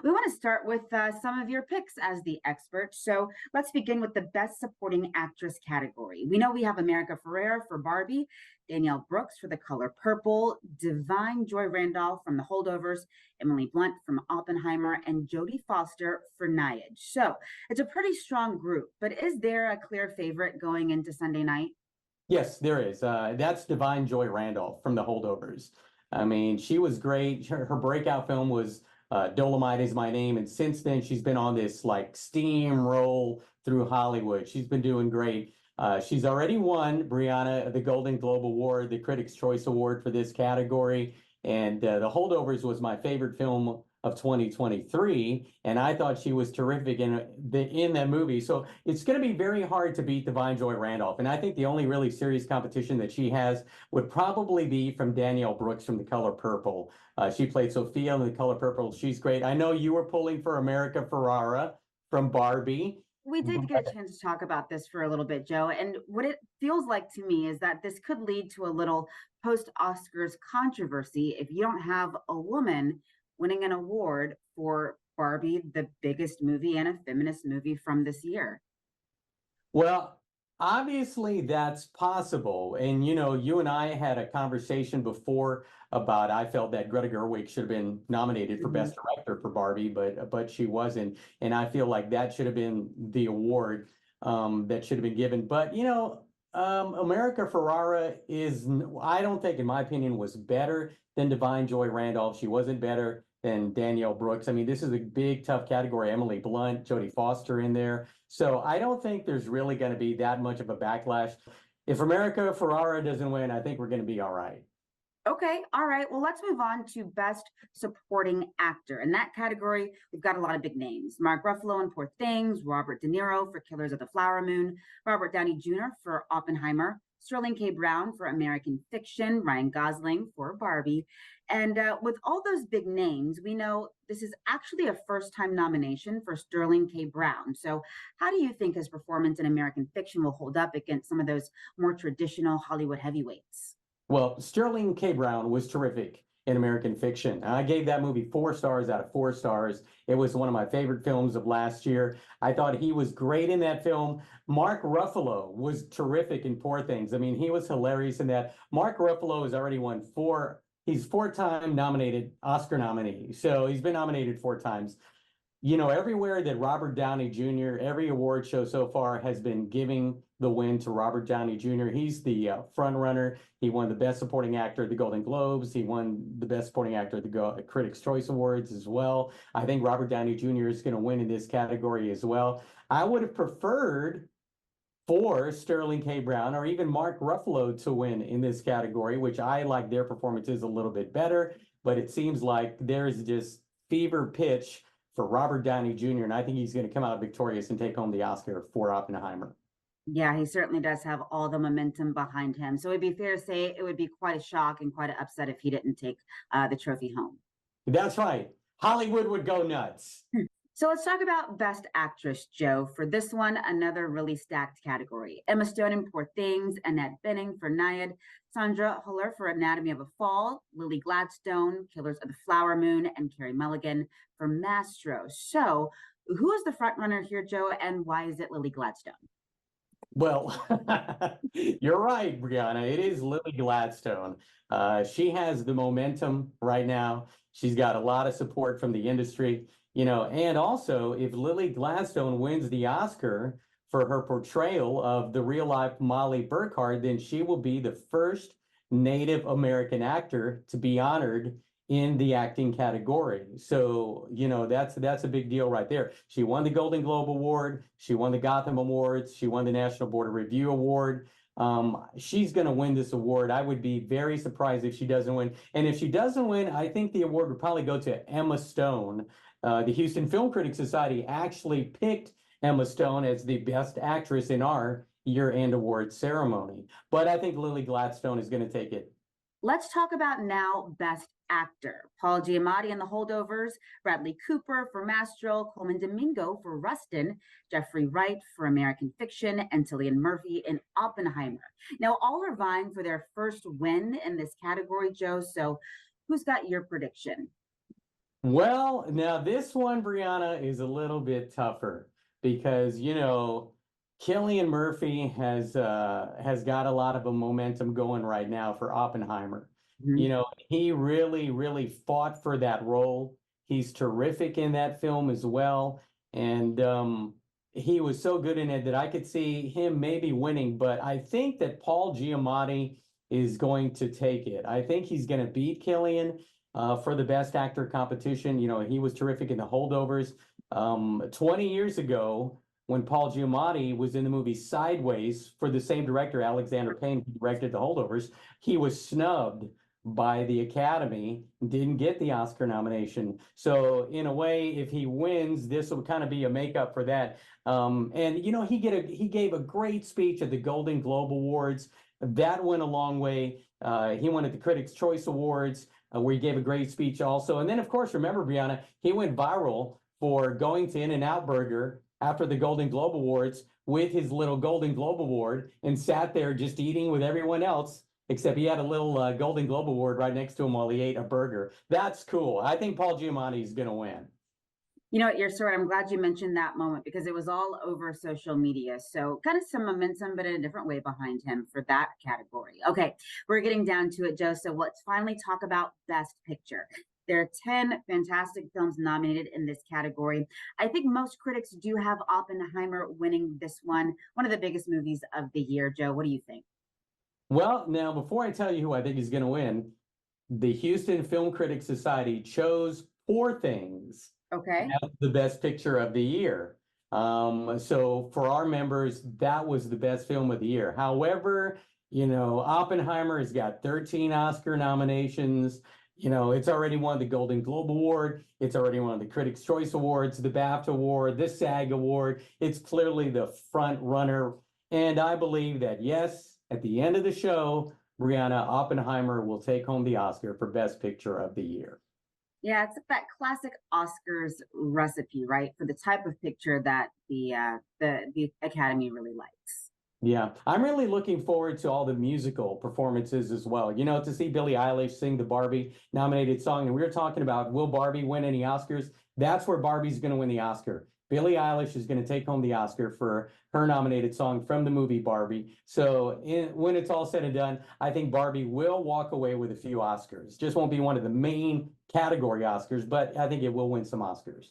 We want to start with some of your picks as the expert. So let's begin with the Best Supporting Actress category. We know we have America Ferrera for Barbie, Danielle Brooks for The Color Purple, Divine Joy Randolph from The Holdovers, Emily Blunt from Oppenheimer, and Jodie Foster for Nyad. So it's a pretty strong group, but is there a clear favorite going into Sunday night? Yes, there is. That's Divine Joy Randolph from The Holdovers. I mean, she was great. Her breakout film was Dolomite Is My Name. And since then, she's been on this like steamroll through Hollywood. She's been doing great. She's already won, Brianna, the Golden Globe Award, the Critics' Choice Award for this category. And The Holdovers was my favorite film of 2023, and I thought she was terrific in that movie. So it's going to be very hard to beat Divine Joy Randolph. And I think the only really serious competition that she has would probably be from Danielle Brooks from The Color Purple. She played Sophia in The Color Purple. She's great. I know you were pulling for America Ferrara from Barbie. We did get a chance to talk about this for a little bit, Joe. And what it feels like to me is that this could lead to a little post-Oscars controversy if you don't have a woman winning an award for Barbie, the biggest movie and a feminist movie from this year. Well, obviously that's possible. And, you and I had a conversation before about I felt that Greta Gerwig should have been nominated for Best Director for Barbie, but she wasn't. And I feel like that should have been the award that should have been given. But, America Ferrara is, I don't think, in my opinion, was better than Divine Joy Randolph. She wasn't better than Danielle Brooks. I mean, this is a big, tough category. Emily Blunt, Jodie Foster in there. So I don't think there's really going to be that much of a backlash. If America Ferrara doesn't win, I think we're going to be all right. Okay, all right. Well, let's move on to Best Supporting Actor. In that category, we've got a lot of big names. Mark Ruffalo in Poor Things, Robert De Niro for Killers of the Flower Moon, Robert Downey Jr. for Oppenheimer, Sterling K. Brown for American Fiction, Ryan Gosling for Barbie. And with all those big names, we know this is actually a first-time nomination for Sterling K. Brown. So how do you think his performance in American Fiction will hold up against some of those more traditional Hollywood heavyweights? Well, Sterling K. Brown was terrific in American Fiction. I gave that movie 4 stars out of 4 stars. It was one of my favorite films of last year. I thought he was great in that film. Mark Ruffalo was terrific in Poor Things. I mean, he was hilarious in that. Mark Ruffalo has already won he's 4-time nominated Oscar nominee. So he's been nominated 4 times. Everywhere that Robert Downey Jr., every award show so far has been giving the win to Robert Downey Jr. He's the front runner. He won the Best Supporting Actor at the Golden Globes. He won the Best Supporting Actor at the Critics' Choice Awards as well. I think Robert Downey Jr. is going to win in this category as well. I would have preferred for Sterling K. Brown or even Mark Ruffalo to win in this category, which I like their performances a little bit better. But it seems like there's just fever pitch for Robert Downey Jr., and I think he's going to come out victorious and take home the Oscar for Oppenheimer. Yeah, he certainly does have all the momentum behind him. So it'd be fair to say it would be quite a shock and quite an upset if he didn't take the trophy home. That's right. Hollywood would go nuts. So let's talk about Best Actress, Joe. For this one, another really stacked category. Emma Stone in Poor Things, Annette Bening for Nyad, Sandra Hüller for Anatomy of a Fall, Lily Gladstone, Killers of the Flower Moon, and Carey Mulligan for Mastro. So who is the front runner here, Joe, and why is it Lily Gladstone? Well, you're right, Brianna. It is Lily Gladstone. She has the momentum right now. She's got a lot of support from the industry. And also if Lily Gladstone wins the Oscar for her portrayal of the real life Molly Burkhart, then she will be the first Native American actor to be honored in the acting category. So, that's a big deal right there. She won the Golden Globe Award. She won the Gotham Awards. She won the National Board of Review Award. She's going to win this award. I would be very surprised if she doesn't win. And if she doesn't win, I think the award would probably go to Emma Stone. The Houston Film Critics Society actually picked Emma Stone as the best actress in our year-end award ceremony. But I think Lily Gladstone is going to take it. Let's talk about now Best Actor. Paul Giamatti in The Holdovers, Bradley Cooper for Mastro, Coleman Domingo for Rustin, Jeffrey Wright for American Fiction, and Cillian Murphy in Oppenheimer. Now, all are vying for their first win in this category, Joe. So who's got your prediction? Well, now this one, Brianna, is a little bit tougher because, Cillian Murphy has got a lot of a momentum going right now for Oppenheimer. Mhm. He really, really fought for that role. He's terrific in that film as well. And he was so good in it that I could see him maybe winning, but I think that Paul Giamatti is going to take it. I think he's going to beat Cillian for the Best Actor competition. He was terrific in The Holdovers. 20 years ago, when Paul Giamatti was in the movie Sideways for the same director, Alexander Payne, who directed The Holdovers, he was snubbed by the Academy, didn't get the Oscar nomination. So in a way, if he wins, this will kind of be a makeup for that. And he gave a great speech at the Golden Globe Awards. That went a long way. He won at the Critics' Choice Awards, where he gave a great speech also. And then, of course, remember, Brianna, he went viral for going to In-N-Out Burger after the Golden Globe Awards with his little Golden Globe Award and sat there just eating with everyone else, except he had a little Golden Globe Award right next to him while he ate a burger. That's cool. I think Paul Giamatti is going to win. You know what, you're so right. I'm glad you mentioned that moment because it was all over social media. So kind of some momentum, but in a different way behind him for that category. Okay, we're getting down to it, Joe. So let's finally talk about Best Picture. There are 10 fantastic films nominated in this category. I think most critics do have Oppenheimer winning this one of the biggest movies of the year. Joe, what do you think? Well, now, before I tell you who I think is going to win, the Houston Film Critics Society chose Poor Things Okay. as the best picture of the year. So for our members, that was the best film of the year. However, Oppenheimer has got 13 Oscar nominations. It's already won the Golden Globe Award. It's already won the Critics' Choice Awards, the BAFTA Award, the SAG Award. It's clearly the front runner. And I believe that, yes, at the end of the show, Brianna, Oppenheimer will take home the Oscar for Best Picture of the Year. Yeah, it's that classic Oscars recipe, right? For the type of picture that the Academy really likes. Yeah, I'm really looking forward to all the musical performances as well. To see Billie Eilish sing the Barbie nominated song. And we were talking about, will Barbie win any Oscars? That's where Barbie's going to win the Oscar. Billie Eilish is going to take home the Oscar for her nominated song from the movie Barbie. So when it's all said and done, I think Barbie will walk away with a few Oscars. Just won't be one of the main category Oscars, but I think it will win some Oscars.